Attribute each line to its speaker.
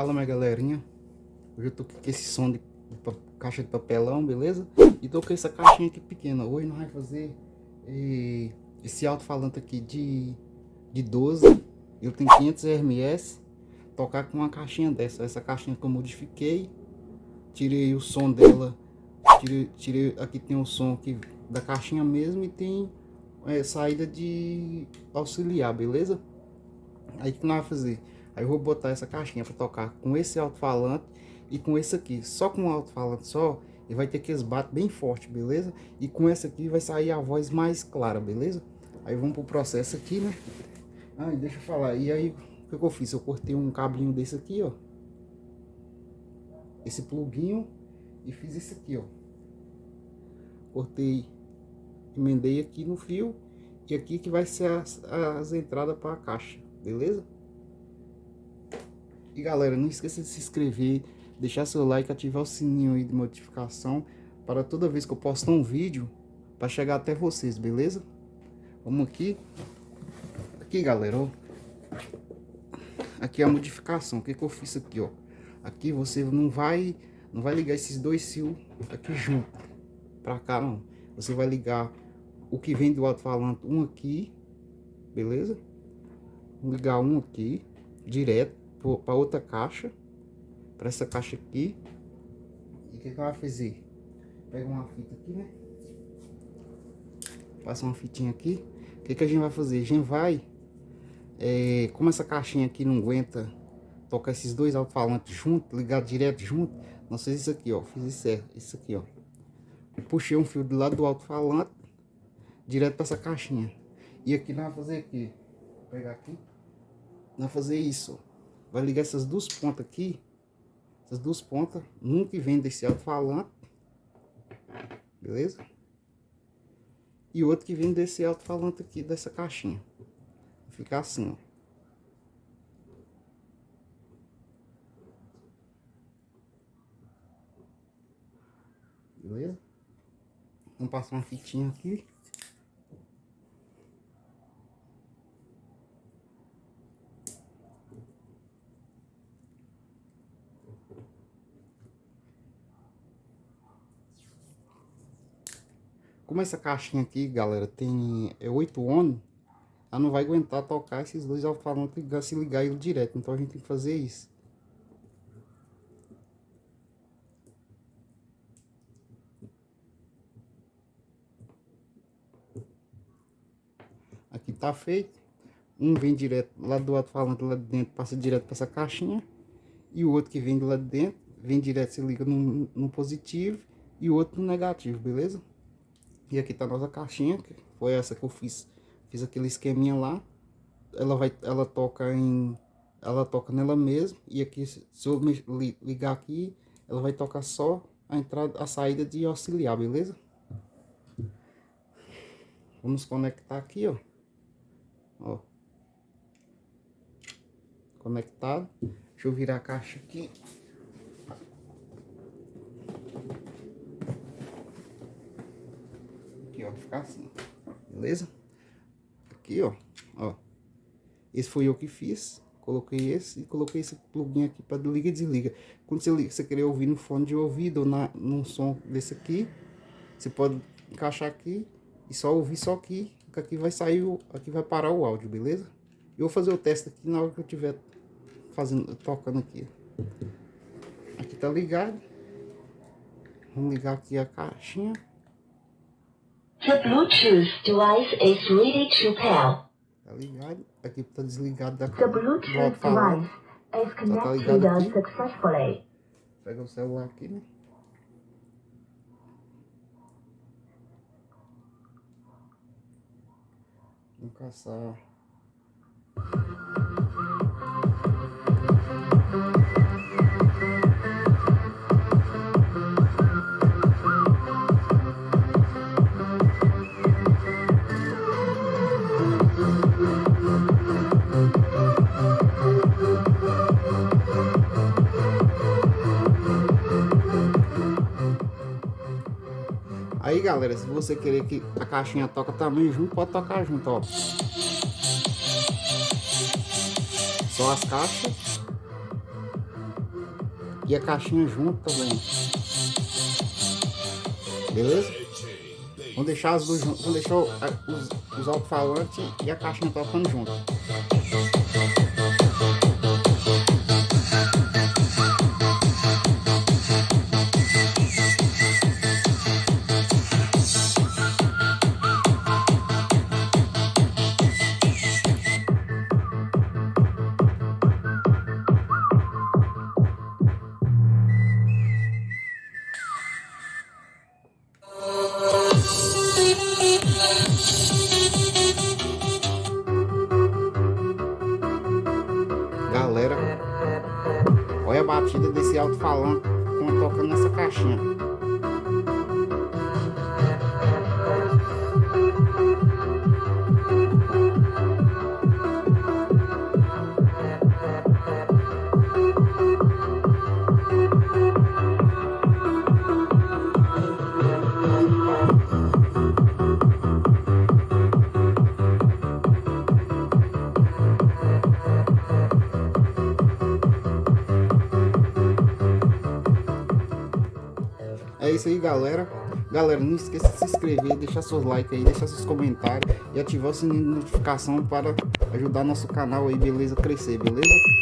Speaker 1: Fala, minha galerinha. Hoje eu tô com esse som de caixa de papelão, beleza? E tô com essa caixinha aqui pequena. Hoje nós vamos fazer esse alto-falante aqui de 12. Eu tenho 500 RMS. Tocar com uma caixinha dessa. Essa caixinha que eu modifiquei. Tirei o som dela. Tirei aqui tem o som aqui da caixinha mesmo. E tem saída de auxiliar, beleza? Aí o que nós vamos fazer? Aí eu vou botar essa caixinha para tocar com esse alto-falante e com esse aqui. Só com o alto-falante só, ele vai ter que esbater bem forte, beleza? E com essa aqui vai sair a voz mais clara, beleza? Aí vamos pro processo aqui, né? Ah, deixa eu falar. E aí, o que eu fiz? Eu cortei um cabinho desse aqui, ó. Esse pluguinho. E fiz esse aqui, ó. Cortei, emendei aqui no fio. E aqui que vai ser as entradas para a caixa, beleza? E galera, não esqueça de se inscrever, deixar seu like, ativar o sininho aí de notificação para toda vez que eu postar um vídeo para chegar até vocês, beleza? Vamos aqui. Aqui, galera, ó. Aqui é a modificação. O que que eu fiz aqui, ó? Aqui você não vai ligar esses dois fios aqui junto para cá, não. Você vai ligar o que vem do alto-falante, um aqui, beleza? Vou ligar um aqui direto para outra caixa, para essa caixa aqui. E o que ela vai fazer? Pega uma fita aqui, né? Passa uma fitinha aqui. O que a gente vai fazer? A gente vai, como essa caixinha aqui não aguenta tocar esses dois alto-falantes junto, ligado direto junto, nós fizemos isso aqui, ó. Fiz isso aqui, ó. Eu puxei um fio do lado do alto-falante direto para essa caixinha. E aqui nós vamos fazer aqui. Vou pegar aqui. Nós vamos fazer isso, ó. Vai ligar essas duas pontas aqui. Essas duas pontas. Um que vem desse alto-falante. Beleza? E outro que vem desse alto-falante aqui, dessa caixinha. Vai ficar assim, ó. Beleza? Vamos passar uma fitinha aqui. Como essa caixinha aqui, galera, tem 8 ohms, ela não vai aguentar tocar esses dois alto-falantes se ligar ele direto. Então a gente tem que fazer isso. Aqui tá feito. Um vem direto lá do alto-falante, lá de dentro, passa direto para essa caixinha. E o outro que vem do lado de dentro, vem direto, se liga no positivo. E o outro no negativo, beleza? E aqui tá a nossa caixinha, que foi essa que eu fiz. Fiz aquele esqueminha lá. Ela toca nela mesma. E aqui, se eu ligar aqui, ela vai tocar só a entrada, a saída de auxiliar, beleza? Vamos conectar aqui, ó. Ó. Conectado. Deixa eu virar a caixa aqui. Aqui, ó, ficar assim, beleza? Aqui, ó, esse foi eu que fiz. Coloquei esse e coloquei esse pluguinho aqui para liga e desliga. Quando você querer ouvir no fone de ouvido ou num som desse aqui, você pode encaixar aqui e só ouvir só aqui, que aqui vai sair, aqui vai parar o áudio, beleza? Eu vou fazer o teste aqui na hora que eu tiver tocando aqui. Aqui tá ligado. Vamos ligar aqui a caixinha.
Speaker 2: The Bluetooth device is ready to pair.
Speaker 1: Tá ligado. Aqui tá desligado da
Speaker 2: The
Speaker 1: caixa.
Speaker 2: Bluetooth device is connected successfully.
Speaker 1: Pega o celular aqui, né? Vamos caçar. Aí, galera, se você querer que a caixinha toca também junto, pode tocar junto, ó. Só as caixas. e a caixinha junto também. Beleza? Vamos deixar as duas juntas, vamos deixar os alto-falantes e a caixinha tocando junto. Galera, olha a batida desse alto-falante quando tocando nessa caixinha. É isso aí, galera. Galera, não esqueça de se inscrever, deixar seus likes aí, deixar seus comentários e ativar o sininho de notificação para ajudar nosso canal aí, beleza? Crescer, beleza?